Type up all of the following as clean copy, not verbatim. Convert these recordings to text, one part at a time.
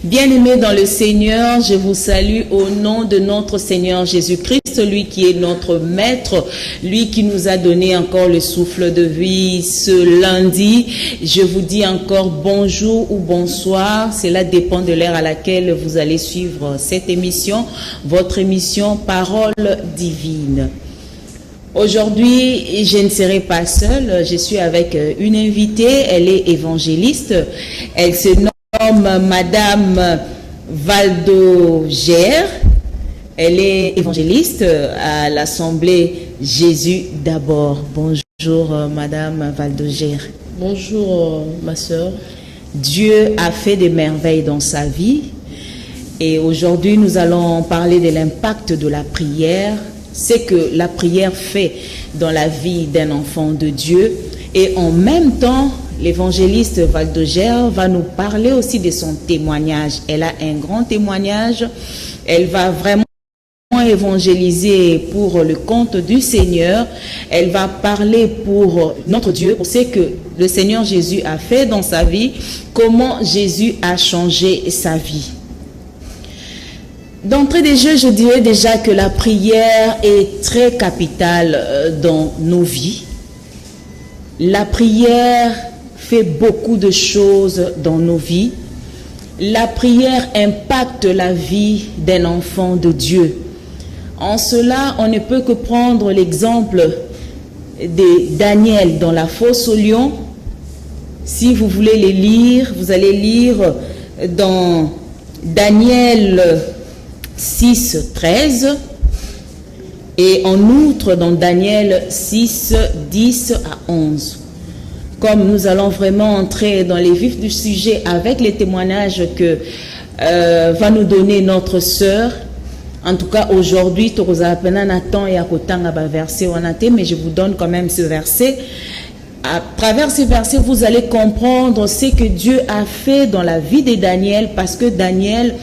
Bien-aimés dans le Seigneur, je vous salue au nom de notre Seigneur Jésus-Christ, lui qui est notre Maître, lui qui nous a donné encore le souffle de vie ce lundi. Je vous dis encore bonjour ou bonsoir, cela dépend de l'heure à laquelle vous allez suivre cette émission, votre émission Parole divine. Aujourd'hui, je ne serai pas seule, je suis avec une invitée, elle est évangéliste, elle se nomme Madame Valdogère. Elle est évangéliste à l'Assemblée Jésus d'abord. Bonjour Madame Valdogère. Bonjour ma sœur. Dieu a fait des merveilles dans sa vie et aujourd'hui nous allons parler de l'impact de la prière, ce que la prière fait dans la vie d'un enfant de Dieu et en même temps l'évangéliste Valdogère va nous parler aussi de son témoignage. Elle a un grand témoignage. Elle va vraiment évangéliser pour le compte du Seigneur. Elle va parler pour notre Dieu, pour ce que le Seigneur Jésus a fait dans sa vie, comment Jésus a changé sa vie. D'entrée de jeu, je dirais déjà que la prière est très capitale dans nos vies. La prière fait beaucoup de choses dans nos vies. La prière impacte la vie d'un enfant de Dieu. En cela, on ne peut que prendre l'exemple de Daniel dans la fosse aux lions. Si vous voulez les lire, vous allez lire dans Daniel 6, 13 et en outre dans Daniel 6, 10 à 11. Comme nous allons vraiment entrer dans les vifs du sujet avec les témoignages que va nous donner notre sœur. En tout cas, aujourd'hui, mais je vous donne quand même ce verset. À travers ce verset, vous allez comprendre ce que Dieu a fait dans la vie de Daniel, parce que Daniel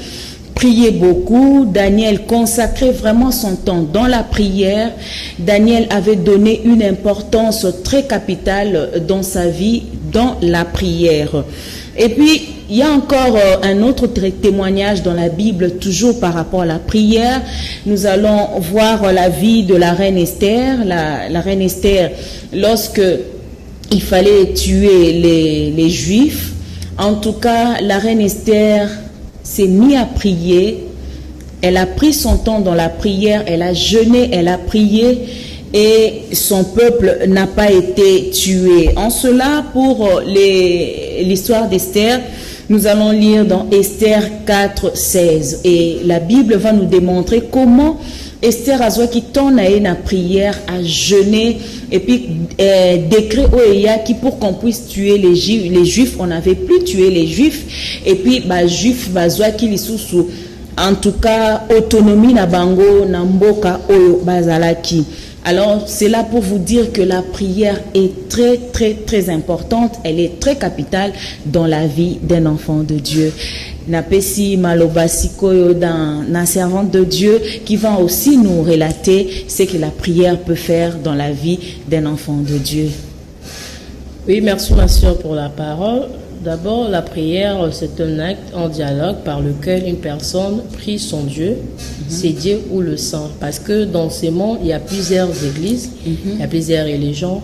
priait beaucoup, Daniel consacrait vraiment son temps dans la prière. Daniel avait donné une importance très capitale dans sa vie, dans la prière. Et puis, il y a encore un autre témoignage dans la Bible, toujours par rapport à la prière. Nous allons voir la vie de la reine Esther. La reine Esther, lorsque il fallait tuer les Juifs, en tout cas, la reine Esther s'est mise à prier. Elle a pris son temps dans la prière, elle a jeûné, elle a prié et son peuple n'a pas été tué. En cela, pour l'histoire d'Esther, nous allons lire dans Esther 4, 16. Et la Bible va nous démontrer comment Esther a qui tourne à la prière, à jeûner, et puis décret Oeya qui pour qu'on puisse tuer les Juifs, on n'avait plus tué les Juifs, et puis Juifs qui les sous en tout cas autonomie na bango na mboka oyo bazalaki. Alors c'est là pour vous dire que la prière est très très très importante, elle est très capitale dans la vie d'un enfant de Dieu. Napesi Malobasiko dans la servante de Dieu qui va aussi nous relater ce que la prière peut faire dans la vie d'un enfant de Dieu. Oui, merci ma soeur pour la parole. D'abord, la prière, c'est un acte en dialogue par lequel une personne prie son Dieu, ses dieux ou le sang. Parce que dans ce monde, il y a plusieurs églises, il y a plusieurs religions.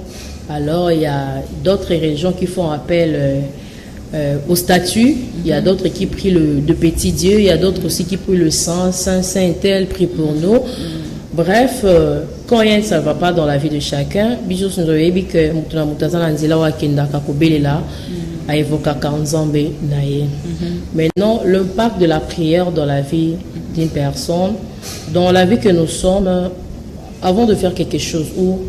Alors, il y a d'autres religions qui font appel au statut. Il y a d'autres qui prient de petits dieux. Il y a d'autres aussi qui prient le sang. Saint, Saint, tel, prie pour nous. Bref, quand ça ne va pas dans la vie de chacun, maintenant, l'impact de la prière dans la vie d'une personne, dans la vie que nous sommes, avant de faire quelque chose ou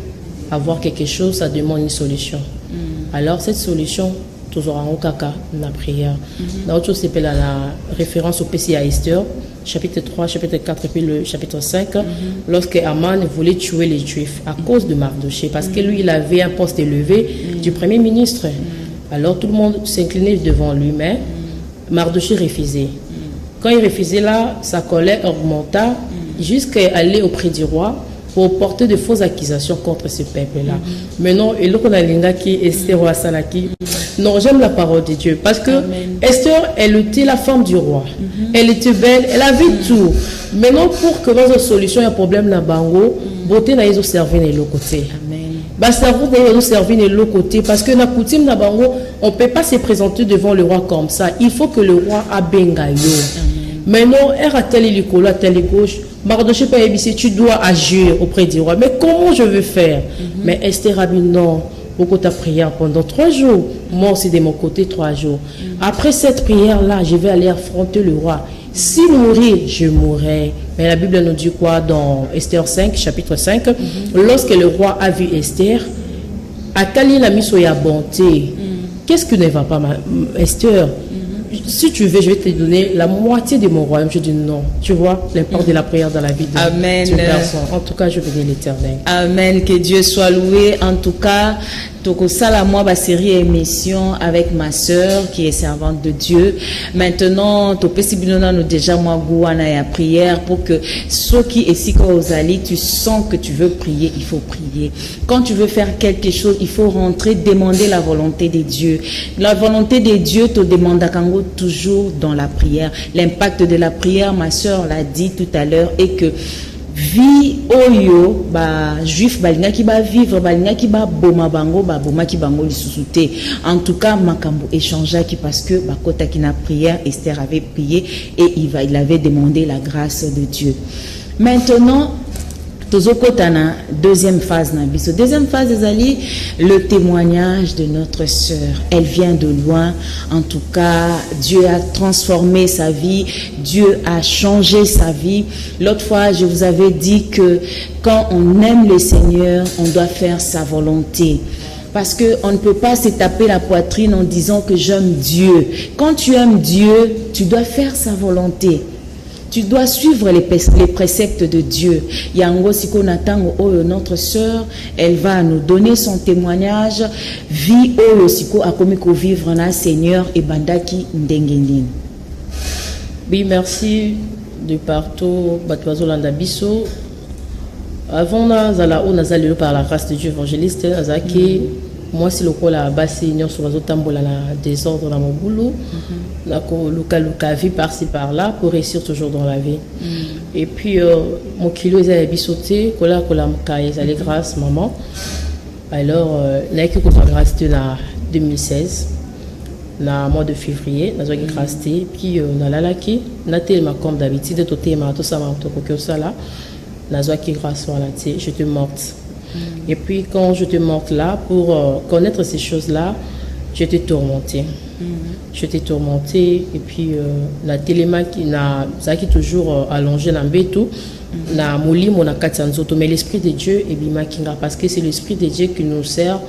avoir quelque chose, ça demande une solution. Alors cette solution, toujours en kaka, la prière. L'autre chose, c'est la référence au PCA Esther, chapitre 3, chapitre 4 et puis le chapitre 5, lorsque Aman voulait tuer les Juifs à cause de Mardoché, parce que lui, il avait un poste élevé du premier ministre. Alors tout le monde s'inclinait devant lui, mais Mardoché refusait. Quand il refusait là, sa colère augmenta jusqu'à aller auprès du roi pour porter de fausses accusations contre ce peuple-là. Maintenant, et l'autre qui Esther Wasalaki. Non, j'aime la parole de Dieu parce que Esther, elle était la femme du roi. Elle était belle, elle avait tout. Maintenant, pour que dans une solution, il y a un problème là, bango, beauté n'a pas servi de l'autre côté. Bah, ça vous servir de l'autre côté parce que la coutume na bango, on ne peut pas se présenter devant le roi comme ça. Il faut que le roi a bengayo. Maintenant, elle a tel école, à telle gauche. Mardoché pas ébissé, tu dois agir auprès du roi. Mais comment je veux faire? Mais Esther a dit non. Beaucoup ta prière pendant 3 jours. Moi aussi de mon côté 3 jours. Après cette prière-là, je vais aller affronter le roi. Si mourir, je mourrai. Mais la Bible nous dit quoi dans Esther 5, chapitre 5? Lorsque le roi a vu Esther, Akali l'a mis sur la bonté. Qu'est-ce qui ne va pas, Esther? Si tu veux, je vais te donner la moitié de mon royaume. Je dis non. Tu vois l'impact de la prière dans la vie d'une personne. En tout cas, je bénis l'Éternel. Amen. Que Dieu soit loué. En tout cas, Tokosala moi ba série émission avec ma sœur qui est servante de Dieu. Maintenant, Topesibinona nous déjà moi gouana et à prière pour que ceux qui ici Ozali, tu sens que tu veux prier, il faut prier. Quand tu veux faire quelque chose, il faut rentrer, demander la volonté de Dieu. La volonté de Dieu te demande à Kango toujours dans la prière. L'impact de la prière, ma sœur l'a dit tout à l'heure, est que vie oyo ba juif balinga ki ba vivre balinga ki ba boma bango ba boma ki bango lisusuté. En tout cas makambo échangea qui parce que ba kota ki na prière, Esther avait prié et il avait demandé la grâce de Dieu. Maintenant Tozokotana, deuxième phase Nabiso. Deuxième phase ezali le témoignage de notre sœur. Elle vient de loin. En tout cas, Dieu a transformé sa vie. Dieu a changé sa vie. L'autre fois, je vous avais dit que quand on aime le Seigneur, on doit faire sa volonté. Parce qu'on ne peut pas se taper la poitrine en disant que j'aime Dieu. Quand tu aimes Dieu, tu dois faire sa volonté. Tu dois suivre les préceptes de Dieu. Yango siko natango oyo notre sœur, elle va nous donner son témoignage. Vie oyo siko akomiko vivre na Seigneur et bandaki ndengeni. Oui, merci de partout batwazo landa biso. Avant nazala o nazali par la grâce de Dieu évangéliste azaki moi si le col a bassi nyon sur les autres tambola la désordre dans mon boulot la luka vie par-ci par-là pour réussir toujours dans la vie et puis mon kilo ils avaient bisauté kola mkaye ils allaient grâce maman alors n'a que qu'on grâce de la 2016 na mois de février na zoki grâce puis na lalaki na tellement comme d'habitude tout tema tout ça ma to ko ça là na zoki grâce voilà je te morte. Et puis quand je te montre là, pour connaître ces choses-là, je t'ai tourmenté. Je t'ai tourmenté et puis la téléma qui n'a toujours allongé dans le bétou, na mouli mon akatanzoto, mais l'esprit de Dieu est bimakinga parce que c'est l'esprit de Dieu qui nous sert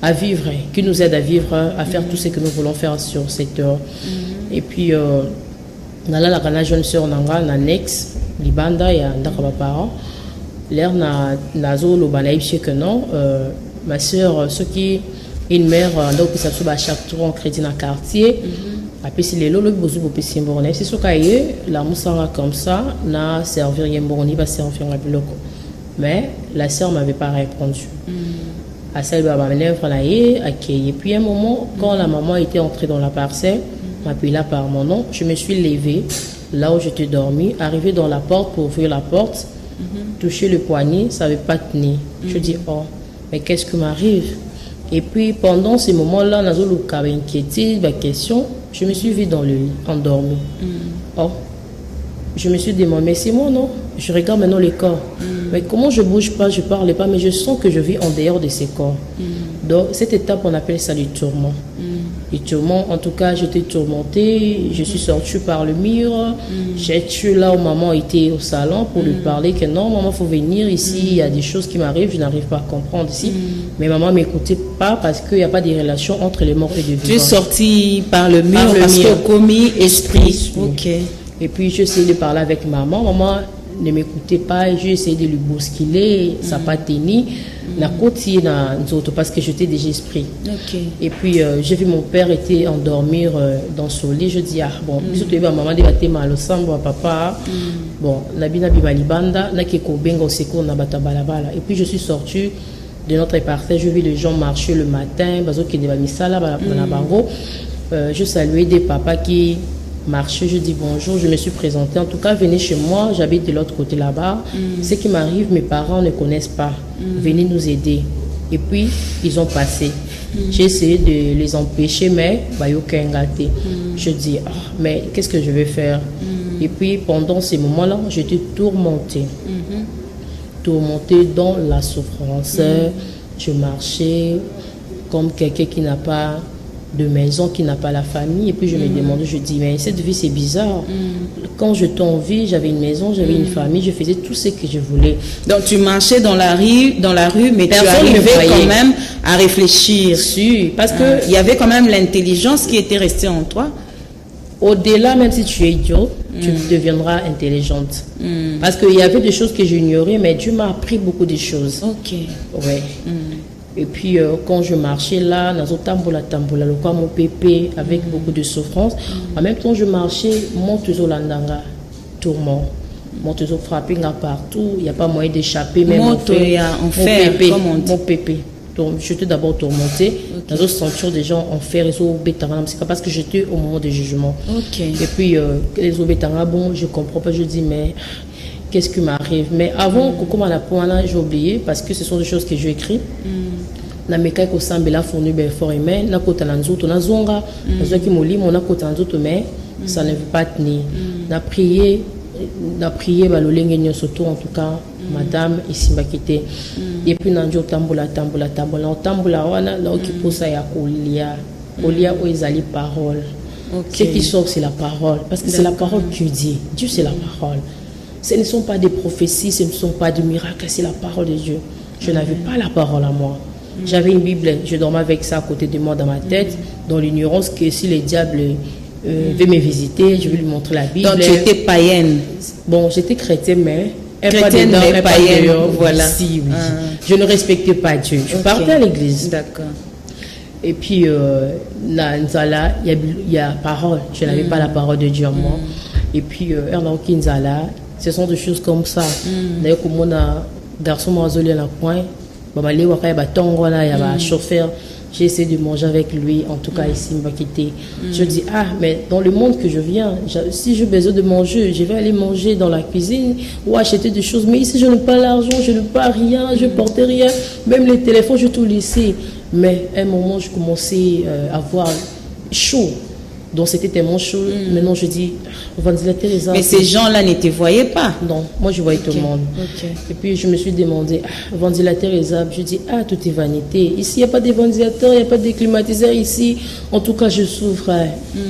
à vivre, qui nous aide à vivre, à faire tout ce que nous voulons faire sur cette heure. Et puis la jeune sœur nanga, na nex, libanda ya ndaka parents. L'air n'a zolo banaïbché que non. Ma soeur, ce qui est une mère, donc ça se bat chaque tour en crédit dans le quartier. Après, si les lots, le bozo peut s'y borner. C'est ce qu'il la moussanga comme ça, n'a servi rien bon, ni va servir un bloc. Mais la sœur m'avait pas répondu. À celle de ma lèvre, là, accueilli. Et puis, à un moment, quand la maman était entrée dans la parcelle, m'appelait là par mon nom, je me suis levée, là où j'étais dormi, arrivé dans la porte pour ouvrir la porte. Toucher le poignet, ça ne veut pas tenir. Je dis, oh, mais qu'est-ce qui m'arrive? Et puis, pendant ces moments-là, dans une inquiétude, ma question, je me suis vue dans le lit, endormie. Oh, je me suis dit, mais c'est moi, non? Je regarde maintenant le corps. Mais comment je ne bouge pas, je ne parle pas, mais je sens que je vis en dehors de ces corps. Donc, cette étape, on appelle ça le tourment. Le tourment, en tout cas, j'étais tourmentée, je suis sortie par le mur, j'ai tué là où maman était au salon pour lui parler que non, maman, il faut venir ici, il y a des choses qui m'arrivent, je n'arrive pas à comprendre ici. Mais maman ne m'écoutait pas parce qu'il n'y a pas de relation entre les morts et les vivants. Tu es sortie par le mur parce que commis esprit. Ok. Et puis, je essayais de parler avec maman. Maman ne m'écoutait pas. J'ai essayé de lui bousculer, ça n'a pas tenu. La côte, parce que j'étais déjà esprit. Okay. Et puis, j'ai vu mon père était endormir dans son lit. Je dis, ah bon, maman dit, mal au sambo, papa. Bon, Nabina Bimalibanda, Nakeko Benga au secours, Nabata Balabala. Et puis, je suis sortie de notre parterre. Je vis les gens marcher le matin. Bazo qui va misala, Balabango. Je saluais des papas qui marchaient. Je dis bonjour, je me suis présentée. En tout cas, venez chez moi. J'habite de l'autre côté là-bas. Ce qui m'arrive, mes parents ne connaissent pas. Venez nous aider. Et puis, ils ont passé. J'ai essayé de les empêcher, mais je dis, ah, mais qu'est-ce que je vais faire? Et puis, pendant ces moments-là, j'étais tourmentée. Tourmentée dans la souffrance. Je marchais comme quelqu'un qui n'a pas de maison, qui n'a pas la famille. Et puis, je me demandais, je dis, mais cette vie, c'est bizarre. Quand je t'en vis, j'avais une maison, j'avais une famille, je faisais tout ce que je voulais. Donc, tu marchais dans la rue, mais personne tu arrivais quand même à réfléchir. Parce que il y avait quand même l'intelligence qui était restée en toi. Au-delà, même si tu es idiot, tu deviendras intelligente. Parce qu'il y avait des choses que j'ignorais, mais Dieu m'a appris beaucoup de choses. Ok. Ouais. Et puis, quand je marchais là, dans tambola, le quoi mon pépé, avec beaucoup de souffrance, en même temps, je marchais, mon tuzo landanga, tourment. Mon tuzo frappé partout, il n'y a pas moyen d'échapper, même mon pépé. Mon pépé. Donc, j'étais d'abord tourmentée. Dans d'autres ceintures, des gens en fer, les autres bétarans, parce que j'étais au moment du jugement. Okay. Et puis, les autres bétarans, bon, je ne comprends pas, je dis, mais qu'est-ce qui m'arrive? Mais avant, comment la pointe, j'ai oublié, parce que ce sont des choses que j'ai écrites. Na meka ko sambela fourni be fort humain na kota na nzoto na zonga na zoki molimo na kota nzoto mais ça ne veut pas tenir. Na prier balolenge nyoso to en tout cas madame isimba kité et puis na njo tambola wana na okiposa ya kolia o ezali parole. Ce qui sort c'est la parole parce que c'est la parole que dit. Dieu c'est la parole. Ce ne sont pas des prophéties, ce ne sont pas des miracles, c'est la parole de Dieu. Je n'avais pas la parole à moi. J'avais une Bible, je dormais avec ça à côté de moi dans ma tête, dans l'ignorance que si le diable veut me visiter, je vais lui montrer la Bible. Donc tu étais païenne? Bon, j'étais chrétienne, mais chrétienne, mais païenne, voilà. Oui. Je ne respectais pas Dieu. Je partais à l'église. D'accord. Et puis, là, il y a parole. Je n'avais pas la parole de Dieu en moi. Et puis, ce sont des choses comme ça. D'ailleurs, comme on a garçon moisolé à la coin, chauffeur, j'ai essayé de manger avec lui, en tout cas ici, il m'a quitté. Je dis, ah, mais dans le monde que je viens, si j'ai besoin de manger, je vais aller manger dans la cuisine ou acheter des choses. Mais ici, je n'ai pas l'argent, je n'ai pas rien, je ne portais rien. Même les téléphones, je tout laissé. Mais à un moment, je commençais à avoir chaud. Donc c'était tellement chaud. Maintenant, je dis, ventilateur les arbres. Mais ces gens-là ne te voyaient pas? Non, moi je voyais tout le monde. Et puis je me suis demandé, ventilateur les arbres. Je dis, ah, tout est vanité. Ici, il n'y a pas de ventilateur, il n'y a pas de climatiseur ici. En tout cas, je souffre.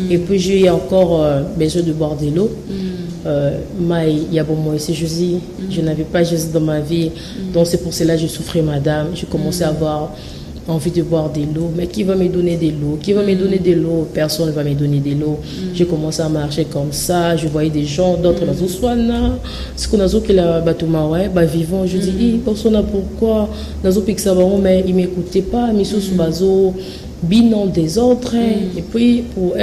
Et puis j'ai encore besoin de boire de l'eau. Il y a bon moi ici, je n'avais pas Jésus dans ma vie. Donc c'est pour cela que je souffrais, madame. Je commençais à avoir envie de boire de l'eau, mais qui va me donner de l'eau? Qui va me donner de l'eau? Personne ne va me donner de l'eau. J'ai commencé à marcher comme ça, je voyais des gens, d'autres dans Soana, ce qu'on a dit que la batouma ouais, bah vivant, je dis, personne n'a pourquoi, nazo pixabaro, mais il m'écoutait pas, mais sous bazo, binon des autres, et puis pour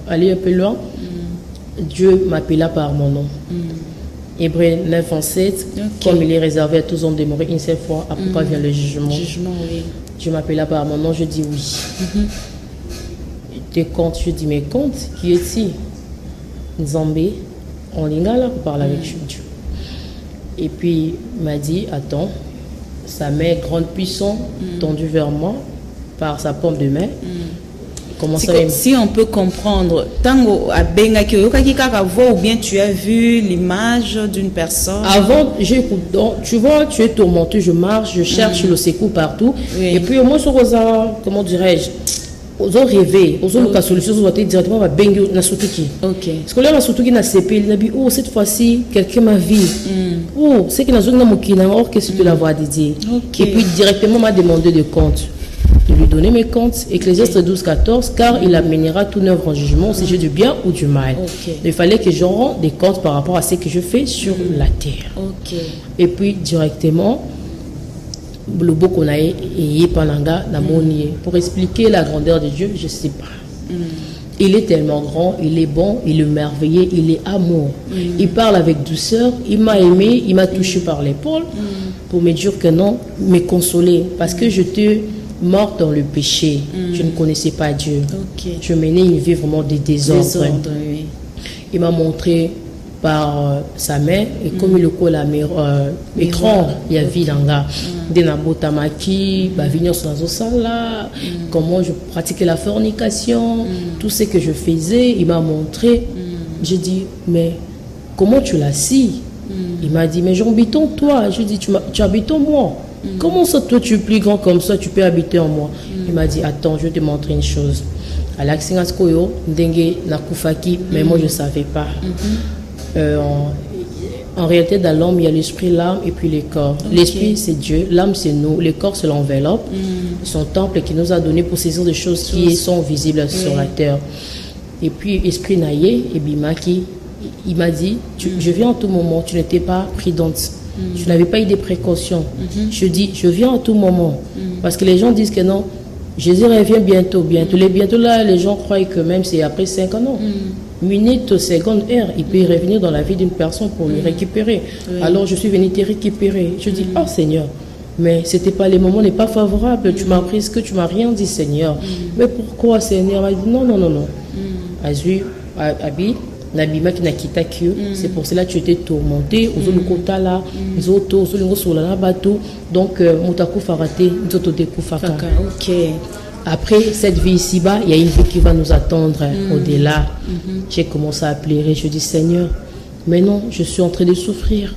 aller un peu loin, Dieu m'appela par mon nom. Hébreux 9 en 7, comme il est réservé à tous les hommes de mourir une seule fois, après quoi vient le jugement. Oui. Je m'appelle par mon nom, je dis oui. Des comptes, je dis mes comptes, qui est-il? Nzambé, en lingala, on parle avec Dieu. Et puis, il m'a dit, attends, sa main grande puissante, tendue vers moi, par sa paume de main. Si on peut comprendre, tango à Bengaki, ou bien tu as vu l'image d'une personne. Avant, j'écoute. Tu vois, tu es tourmenté, je marche, je cherche le secours partout. Oui. Et puis, moi, sur Rosa, comment dirais-je, aux ont rêvé, aux ont la solution, aux ont été directement à Bengu, na Soutouki. Ok. Parce que là, na Soutouki, na CP, il a dit, oh, cette fois-ci, quelqu'un m'a vu. Oh, c'est qu'il y a une zone qui n'a or que c'est de la voix dédiée. Et puis, directement, m'a demandé de compte. de lui donner mes comptes. Ecclésiaste 12:14, car il amènera toute œuvre en jugement au sujet du bien ou du mal. Il fallait que je rende des comptes par rapport à ce que je fais sur la terre. Et puis directement, le beau qu'on a et Pananga Namonié. Pour expliquer la grandeur de Dieu, je ne sais pas. Il est tellement grand, il est bon, il est merveilleux, il est amour. Il parle avec douceur, il m'a aimé, il m'a touché par l'épaule pour me dire que non, me consoler. Parce que j'étais morte dans le péché. Je ne connaissais pas Dieu. Je menais une vie vraiment de désordre. Il m'a montré par sa main et comme il colle à l'écran, il y a vie d'anga. Denabotamaki, venir sur la sala, comment je pratiquais la fornication, tout ce que je faisais, il m'a montré. J'ai dit, mais comment tu l'as si? Il m'a dit, mais j'habite en toi. J'ai dit, tu habites en moi. Comment ça, toi, tu es plus grand comme ça, tu peux habiter en moi? Il m'a dit, attends, je vais te montrer une chose. À l'Axingaskoyo, Ndengue Nakufaki, mais moi, je ne savais pas. En réalité, dans l'homme, il y a l'esprit, l'âme et puis le corps. L'esprit, c'est Dieu, l'âme, c'est nous, le corps, c'est l'enveloppe, son temple qui nous a donné pour saisir des choses qui sont visibles sur la terre. Et puis, esprit naïe et Bimaki, il m'a dit, je viens en tout moment, tu n'étais pas prudente, tu n'avais pas eu des précautions. Je dis, je viens en tout moment. Parce que les gens disent que non, Jésus revient bientôt. Bientôt là, les gens croient que même c'est après 5 ans, non. Minute, seconde, heure, il peut revenir dans la vie d'une personne pour le récupérer. Alors je suis venu te récupérer. Je dis, oh Seigneur, mais c'était pas, les moments n'est pas favorable. Tu m'as pris ce que tu m'as rien dit, Seigneur. Mais pourquoi, Seigneur? Il m'a dit, non. Azui, Abi, Nabima qui n'a quitté que c'est pour cela que tu étais tourmenté. Aux autres côtés là, les autres, aux autres sur la bateau. Donc, Moutakou Farate, Zoto Dekou Faka. Après cette vie ici-bas, il y a une vie qui va nous attendre au-delà. J'ai commencé à pleurer. Je dis, Seigneur, mais non, je suis en train de souffrir.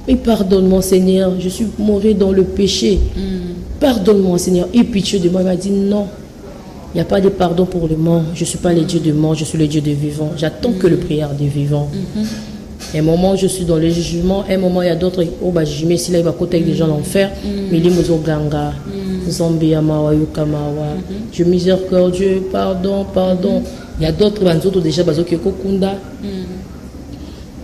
Mais pardonne-moi, Seigneur, je suis mort dans le péché. Pardonne-moi, Seigneur. Et pitié de moi, il m'a dit, non, il n'y a pas de pardon pour le mort. Je ne suis pas le Dieu de mort, je suis le Dieu de vivant. J'attends que le prière des vivants. Un moment, je suis dans le jugement. Un moment, il y a d'autres. Oh, bah, je mets si là, il va côté avec des gens d'enfer. Mais les mozo ganga. Zombie amawa, yukamawa. Je miséricordieux, pardon. Il y a d'autres banzoto déjà, bazoki kokunda.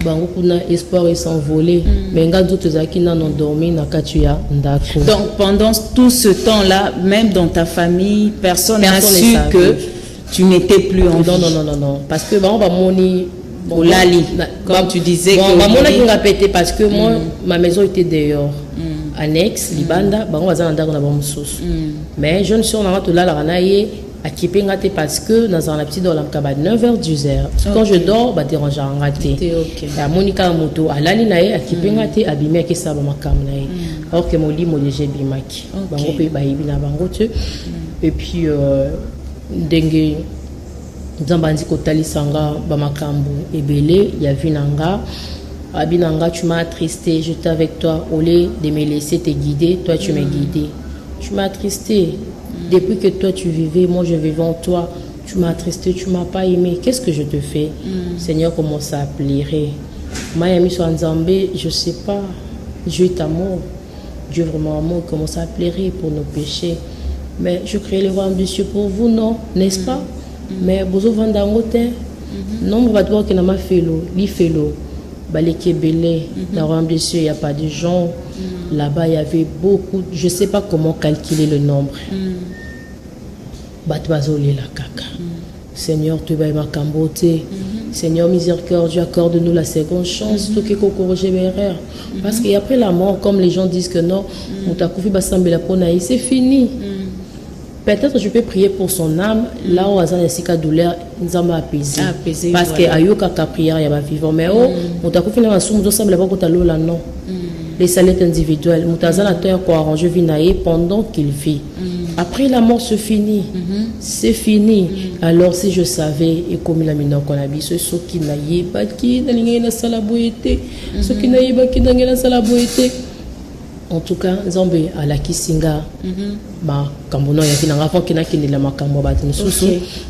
Bangokuna espoir et s'envoler. Mais nganzoto zaki nan endormi na katuya ndako. Donc, pendant tout ce temps-là, même dans ta famille, personne n'a su que tu n'étais plus en vie. Non. Parce que, on va moni. Bon, Lali, comme tu disais. Bon, maman a pété parce que moi, ma maison était dehors. Annexe, Libanda, on va dans la mais je ne suis pas là, à Kipengate parce que dans un petit dans la 9h, 10h. Quand je dors, bah dérange à rater. La Monica Moto, à Lali nae, à Kipengate, abîmé que ça va m'accamer. Alors que mon lit, mon léger bimaki. Et puis, dengue. Zambandi kotali sanga bamakambu ebele ya vinanga abinanga, tu m'as attristé, j'étais avec toi au lieu de me laisser te guider, toi tu m'as guidé. Tu m'as attristé depuis que toi tu vivais, moi je vivais en toi. Tu m'as attristé, tu m'as pas aimé. Qu'est-ce que je te fais? Seigneur, commence à pleurer. Mayami sur Nzambé, je sais pas. Dieu est amour. Dieu vraiment amour, commence à pleurer pour nos péchés. Mais je crée le roi ambitieux pour vous, non? N'est-ce pas? Mais bozo vanda ngote nombre va voir que na ma felo li felo baleke belé na ambitieux, il y a pas de gens là-bas, il y avait beaucoup, je sais pas comment calculer le nombre. Batbazoli la kaka. Seigneur, tu vas m'acamboter. Seigneur miséricordieux, accorde-nous la seconde chance, tout qui corriger mes erreurs. Parce qu'après la mort, comme les gens disent que non, Moutakufi Basambela Ponaï, c'est fini. Peut-être je peux prier pour son âme, là où il y a douleur, nous allons apaiser. Parce que Ayoka ka prière, il y a vivant. Mais oh, Moutakufi n'a pas soumou, semble pas que là non. Les salaires individuels, Moutazan a tenu à arranger Vinaï pendant qu'il vit. Après la mort se finit, c'est fini. Alors si je savais, et comme il a mis dans le habit, ceux qui n'aillent pas, qui n'aillent pas salaboïté, ceux qui n'aillent pas, qui n'aillent pas salaboïté. En tout cas, Zambé à la Kisinga, bah, Kambono, il y a un enfant qui n'a qu'une la makambo,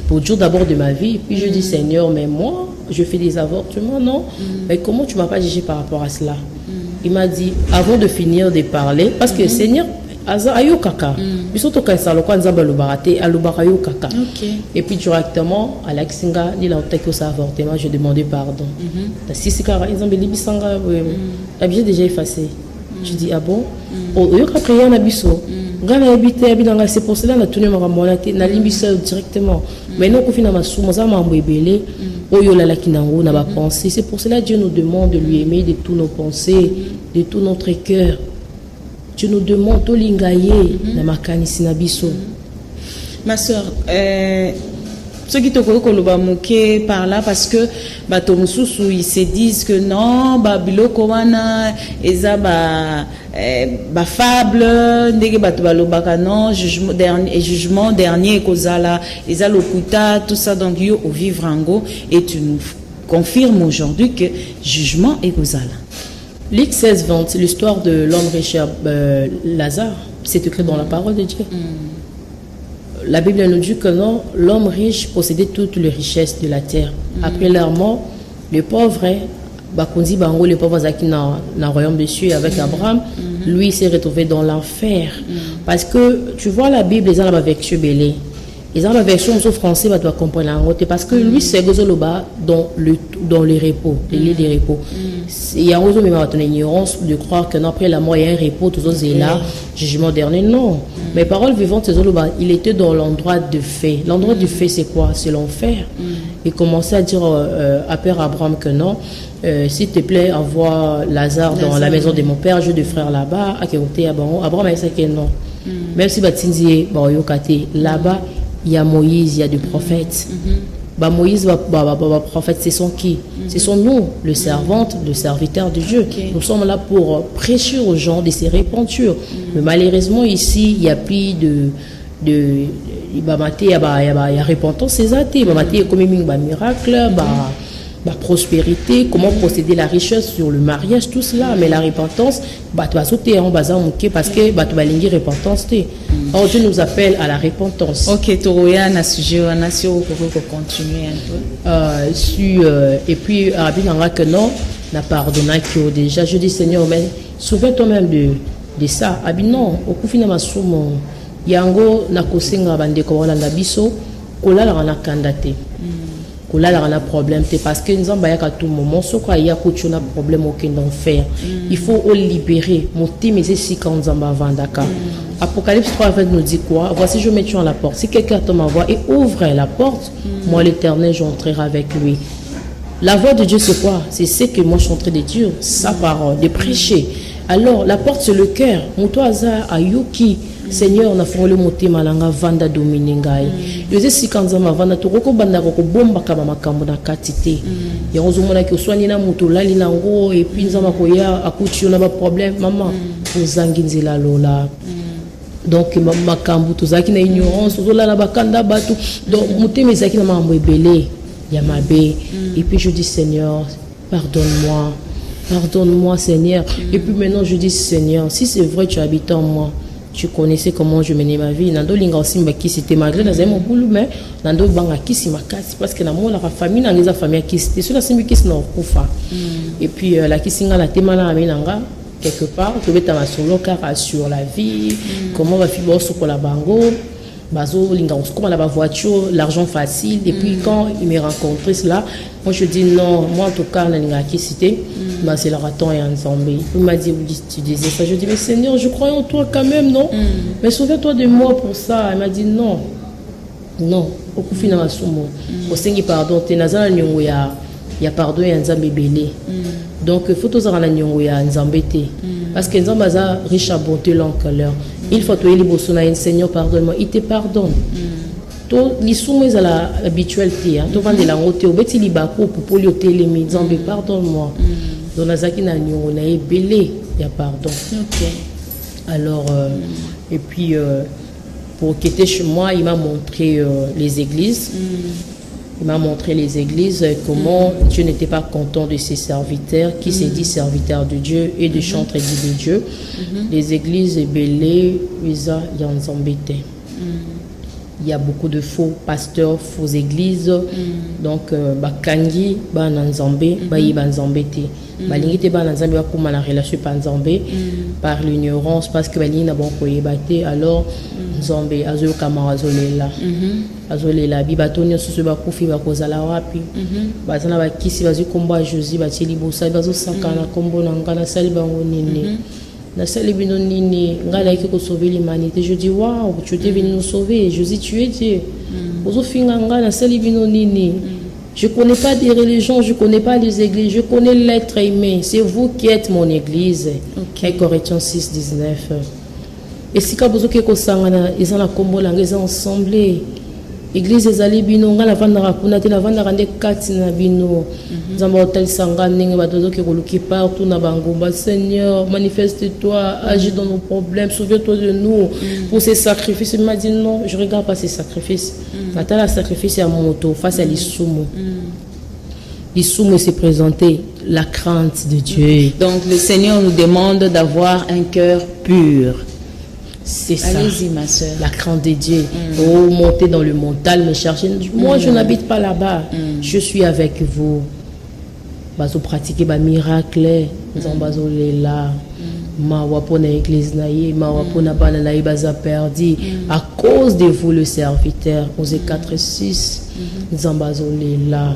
pour dire d'abord de ma vie. Puis je dis, Seigneur, mais moi, je fais des avortements, non? Mais comment tu ne m'as pas jugé par rapport à cela? Il m'a dit, avant de finir de parler, parce que Seigneur, aza ayo kaka biso to kanisa lokwa nzamba lobarate alobaka yo kaka. Et puis directement à l'exinga ni la otaki au avortement, je demandais pardon. La sisikara nzamba libisanga la bien déjà effacé. Je dis ah bon yo ka prier na biso ngana habité abinanga, c'est pour cela na tuni makambo na te na limbisa directement. Mais non ko fina masumo za mambo ebele oyo la kinango na ba pensée. C'est pour cela Dieu nous demande de lui aimer de tous nos pensées, de tout notre cœur. Tu nous demandes de l'ingayer dans ma canisse nabiso. Ma soeur, ceux qui te connaissent par là parce que Batomususu ils se disent que non, Biloko wana eza ba fable, ndenge bato balobaka non, jugement dernier kozala, eza lokuta tout ça donc yo au vivre ango et tu nous confirmes aujourd'hui que jugement est kozala. Luc 16:20, l'histoire de l'homme riche Lazare, c'est écrit dans la parole de Dieu. La Bible nous dit que non, l'homme riche possédait toutes les richesses de la terre. Après leur mort, les pauvres, les pauvres qui dans le royaume des cieux avec Abraham, lui s'est retrouvé dans l'enfer. Parce que tu vois la Bible, ils ont la version belé. Ils ont la version français, tu dois comprendre parce que lui c'est Gozoloba dans le repos, les lits de repos. Il y a une ignorance de croire que après la mort il y a un repos, tout ça est là, jugement dernier. Non, mais paroles vivantes, il était dans l'endroit de fait. L'endroit du fait c'est quoi? C'est l'enfer. Il commençait à dire à Père Abraham que non, s'il te plaît, envoie Lazare dans la maison de mon père, j'ai deux frères là-bas. Abraham a dit que non. Même si Batinzi là-bas, il y a Moïse, il y a des prophètes. Moïse, prophète, ce sont qui? Ce sont nous, le servante, le serviteur de Dieu. Nous sommes là pour prêcher aux gens de se repentir. Mais malheureusement, ici, il n'y a plus il y a repentance, c'est ça. Il y a comme un miracle, la prospérité, comment posséder la richesse sur le mariage, tout cela. Mais la repentance, tu vas sauter en bas parce que tu vas linguer repentance. Alors Dieu nous appelle à la repentance. Ok, Toroya, na sujet, on a si on peut continuer un peu. Et puis, que non, n'a pardonné que déjà. Je dis Seigneur, mais souviens-toi-même de ça. Non, au coup finalement, yango na kosenga bande ko wala na biso kola la na kandate. Là, on a un problème, c'est parce que nous avons à tout moment, ce qu'il y a un problème aucun d'enfer. Il faut le libérer. Mon team est ici quand nous avons Vandaka. Apocalypse 3 nous dit quoi? Voici, je mets à la porte. Si quelqu'un te m'envoie et ouvre la porte, moi l'Éternel, j'entrerai avec lui. La voix de Dieu, c'est quoi? C'est ce que moi je suis en train de dire, sa parole, de prêcher. Alors, la porte, c'est le cœur. Moutouaza Ayuki. Seigneur, on a fait le mot malanga vanda dominingai. Yoze sikanzama vanda toroko banda ko bomba kama makambo na katite. Ya ozomona ke soigner na mutu lali nango et puis nzama ko ya akuti na ba problème maman ozangi nzela lola. Donc makambo tozaki na ignorance ozola la bakanda batu donc muteme ezaki na mambo ebele ya mabe. Et puis je dis Seigneur, pardonne-moi. Pardonne-moi Seigneur. Et puis maintenant je dis Seigneur, si c'est vrai tu habites en moi, tu connaissais comment je menais ma vie. Nando linga aussi mbaki c'était malgré dans mon boulot mais nando banga kisi makasi parce que na moi la famille na ngeza famille kisi c'est cela c'est kisi na kufa. Et puis la kisinga la temana amenanga quelque part tu beta ma solo car sur la vie comment va fibo sur la bango bazo linga comment la voiture l'argent facile et puis quand il me rencontré cela moi je dis non moi en tout cas na linga kisi c'était c'est le raton et un zombie. Il m'a dit, tu disais ça. Je dis, mais Seigneur, je crois en toi quand même, non? Mais souviens-toi de moi pour ça. Il m'a dit, non. Non. Au coup final, au Seigneur, pardon. Il y a pardon et un zombie belé. Donc, il faut tous avoir un zombie. Parce que Nzamba est riche à bonté l'encaleur. Il faut que le Seigneur pardonne-moi. Il te pardonne. Les soumis à l'habitualité. Tu vas de la route, tu vas pour le télémi. Nzamba, pardonne-moi. Dans la zakina on a belé, il y a pardon. Alors et puis pour quitter chez moi, il m'a montré les églises. Il m'a montré les églises comment Dieu n'était pas content de ses serviteurs qui s'est dit serviteurs de Dieu et de chantres de Dieu. Les églises belé, Isa Yanzambete. il y a beaucoup de faux pasteurs, faux églises. Donc, bakangi, ba nanzambe, ba yiba nzambe te. Balingi te ba nanzambe ba kuma na relation pa nzambe par l'ignorance parce que balingi na bon koyeba te. Alors, nzambe azo kamara azolela. Azolela bi batoni susu ba kufi ba kozala wapi. Bazana ba kisi bazu komba Josi ba teli bosa bazo sakana kombo na ngana sali bango nini. Na sali bino nini ngala ki ko sauver l'humanité. Je dis waouh, tu es venu nous sauver. Josi, tu es Dieu. Ozo finga ngana sali bino nini. Je connais pas des religions, je connais pas les églises, je connais l'être aimé. C'est vous qui êtes mon église. Corinthiens 6, 19. Et si kabozo ke ko sangana ils en a kombo langa ils ont ensemble. Église ezali bino ngala vandara kuna te na vandara nde kati na bino. Nzamba hotel sanga ndenge batozo ke koluki partout na bangomba. Seigneur, manifeste-toi, agis dans nos problèmes, souviens-toi de nous. Pour ces sacrifices, il m'a dit non, je regarde pas ces sacrifices. Attends, le sacrifice à moto face à l'Issoumou. L'Issoumou s'est présenté la crainte de Dieu. Donc le Seigneur nous demande d'avoir un cœur pur. C'est ça. Allez-y, ma soeur. La crainte de Dieu. Oh, montez dans le mental, me chercher. Moi, je n'habite pas là-bas. Je suis avec vous. Bazo pratiquer ba miracle. Bazo là. Mawa pona église naïe, mawa pona bana naïe baza perdu. À cause de vous, le serviteur. Osée 4-6. Nzambazo là.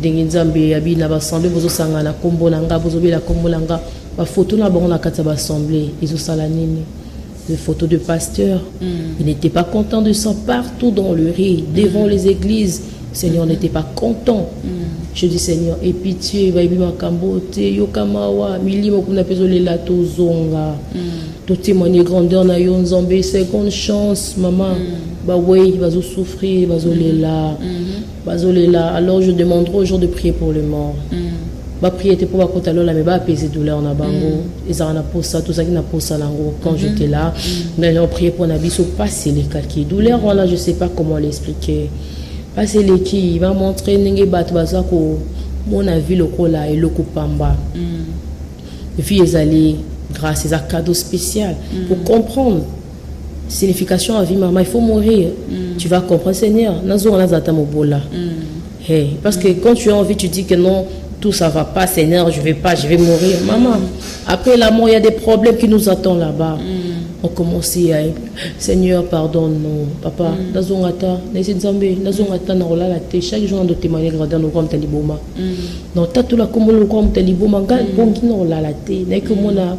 Dengi nzambe yabi na bassemblée bozo sanga na kombo nanga bozo bi la kombo nanga. Ba photo na bon na kata bassemblée. Izo sala nini. Des photos de pasteurs. Ils n'étaient pas contents de ça partout dans le riz, devant les églises. Seigneur n'était pas content. Je dis Seigneur, et pitié, va y ma kambote, yokamawa, milimo kuna pezole la tozonga. Tout témoigner grandeur na yon zambé, seconde chance, maman. Bah oui, il va souffrir, va là. Alors je demanderai aux gens de prier pour le mort. Ba prier pour ba kota lola mais ba apaiser douleur na bango ezara na posa tout ça qui na posa lango quand j'étais là mais on priait pour na biso passer les calculs douleur voilà je sais pas comment l'expliquer passer les qui va montrer ndenge bato bazako mon avis lokola et lokopamba et puis ils allaient grâce à un cadeau spécial pour comprendre signification à vie maman il faut mourir tu vas comprendre Seigneur nazo na zata mobola hey parce que quand tu as envie tu dis que non tout ça va pas, Seigneur, je vais mourir. Maman, après la mort, il y a des problèmes qui nous attendent là-bas. On commence à Seigneur, pardonne-nous. Papa, nazongata, nezenzambe, nazongata na rola la te. Chaque jour, on doit témoigner grandeur nous comme taliboma. Non, t'as tout la comme nous comme taliboma. Gal pongi na rola la te. N'est que mon a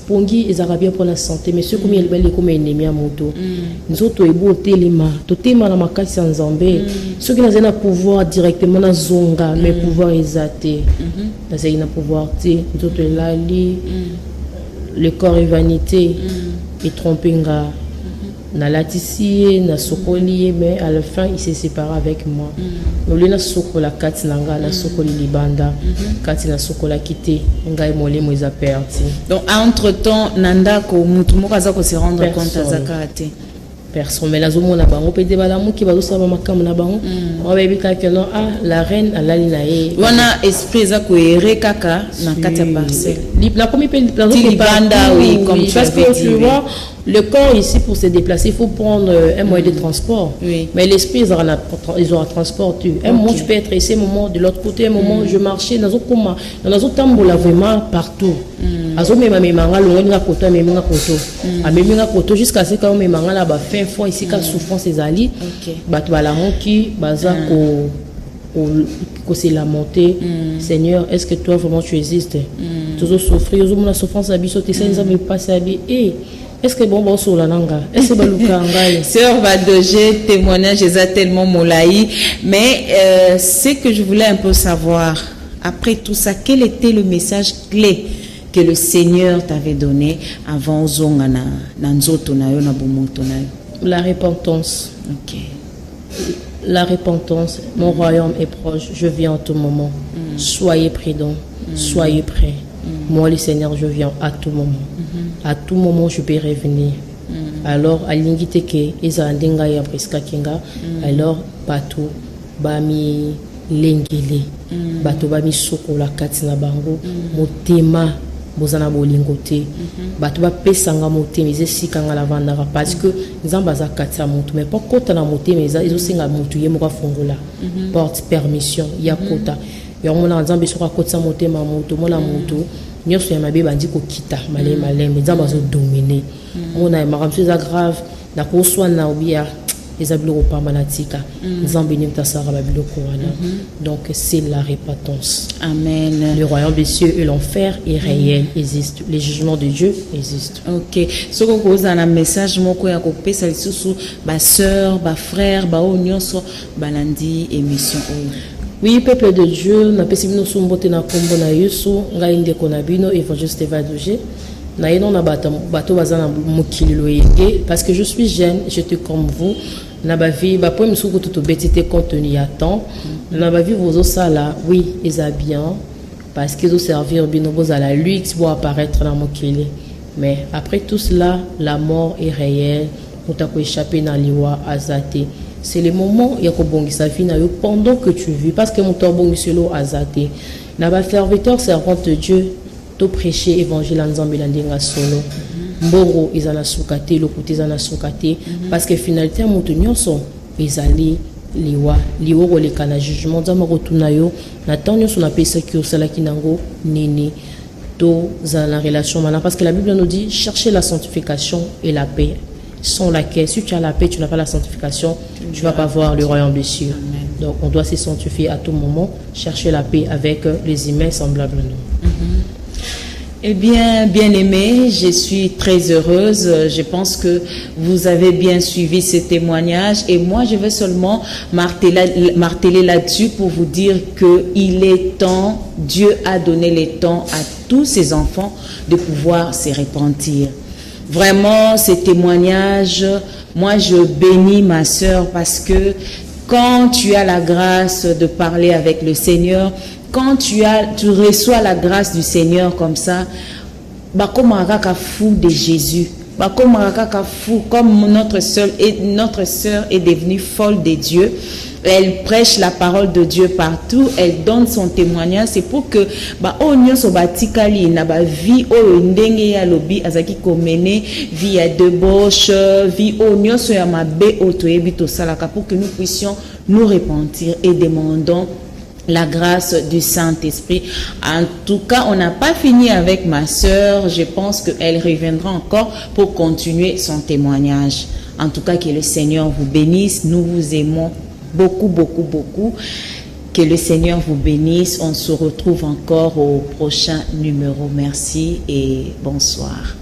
pongi les arabes pour la santé. Mais ceux comme ils belle comme ennemi à moto. Nous autres, ils beau téléma. Tout téléma la makasi en zambé. Ceux qui n'ont pas pouvoir directement na zonga, mais pouvoir exaté. Nous avons pouvoir té. Nous autres là le corps est vanité. Et trompinga. Na latisier, na sokoli, mais à la fin il s'est séparé avec moi. Nous l'avons sokola kati nanga, na sokoli libanda, kati na sokola quitté, ngai molé moisa perti. Donc entre temps, nanda ko mutu mo kaza ko se rendre compte à zakate. Personne, mais la zone na bango pe de balamu ki bazo sa makam na bango. On va éviter que non la reine alali na ye. Wana esprit za ko ere kaka na kati ya parcelle. La première la libanda oui comme tu parce que tu vois le corps ici pour se déplacer, il faut prendre un moyen de transport. Oui. Mais l'esprit, ils ont un transport. Un moment, tu peux être ici, un moment de l'autre côté, un moment, je marchais dans un tambola vraiment partout. Jusqu'à ce que mes mangas là-bas, fin fond, ici, quand souffrance est allée, qui, c'est la montée. Seigneur, est-ce que toi vraiment tu existes? Toujours souffrir, la souffrance à biso, tu sais, ils ont passé à bien. Est-ce que bon sur la langue? Est-ce que Sœur Vadogé, témoignage est tellement moulaï. Mais ce que je voulais un peu savoir, après tout ça, quel était le message clé que le Seigneur t'avait donné avant Zongana, Nanzotonayo, Nabumotonayo? La repentance. Ok. La repentance, mon royaume est proche, je viens en tout moment. Soyez prudents, soyez prêts. Moi, le Seigneur, je viens à tout moment. À tout moment, je peux revenir. Alors, à l'ingiteke, Ezandenga ya Briska Kinga, alors, Bato, Bami Lengele, Bato Bami Sokola Katina Bango, Motema, bozana bolingo te bato bapesanga motema ezesikanga lavandaka parce que nzambe aza kati ya motu mais mpo kota na motema ezosenga motu ye moko afongola porte permission ya kota yango mona nzambe soki akotisa motema motu mona motu nyonso ya mabe bandi kokita malembe nzambe azodomine mona makambo so eza grave nakoswana obia eza biloko pamba na tika nzambe nde mutasaka babiloko wana donc c'est la repentance. Amen. Le royaume des cieux et l'enfer est réel, existe. Les jugements de Dieu existent. Ok. Ce que vous avez un message, moko ya kopesa lisusu ba sœur, ba frère, ba onyonso balandi émission. Oui, peuple de Dieu, na pesi bino sumbote na kombo na Yesu, ngai ndeko na bino évangéliste Vadouge. Na yeno na bato bazana mokili loyeke parce que je suis jeune, j'étais comme vous. Na ba vie ba poème sou tout betité contenu à temps. Na ba vie vos osala, oui, eza bien parce qu'ils ont servir bino vos à la lutte pour apparaître dans mokili. Mais après tout cela, la mort est réelle. On t'a échappé dans liwa azate. C'est le moment ya ko bongisa vie na yo pendant que tu vis parce que mon to bongiselo azate. Na ba serviteur servante de Dieu to prêcher évangile en Nzambe la ndenga solo. Mbongo izana sukate lokuti izana sukate parce que finalité ya moto nyonso ezali liwa koleka na jugement nzambe kotuna yo na temps nyonso na pesa ki osalaki nango nini to za la relation maintenant parce que la Bible nous dit chercher la sanctification et la paix sans laquelle si tu as la paix tu n'as pas la sanctification tu vas pas voir le royaume des cieux. Donc on doit se sanctifier à tout moment, chercher la paix avec les humains semblables à nous. Eh bien, bien-aimés, je suis très heureuse. Je pense que vous avez bien suivi ce témoignage. Et moi, je vais seulement marteler là-dessus pour vous dire qu'il est temps, Dieu a donné le temps à tous ses enfants de pouvoir se repentir. Vraiment, ce témoignage, moi, je bénis ma sœur parce que quand tu as la grâce de parler avec le Seigneur, quand tu reçois la grâce du Seigneur comme ça, comme un fou de Jésus, comme un fou, comme notre sœur est devenue folle de Dieu. Elle prêche la parole de Dieu partout, elle donne son témoignage. C'est pour que vie azaki komene vie à débauche, vie pour que nous puissions nous repentir et demandons la grâce du Saint-Esprit. En tout cas, on n'a pas fini avec ma sœur. Je pense qu'elle reviendra encore pour continuer son témoignage. En tout cas, que le Seigneur vous bénisse. Nous vous aimons beaucoup, beaucoup, beaucoup. Que le Seigneur vous bénisse. On se retrouve encore au prochain numéro. Merci et bonsoir.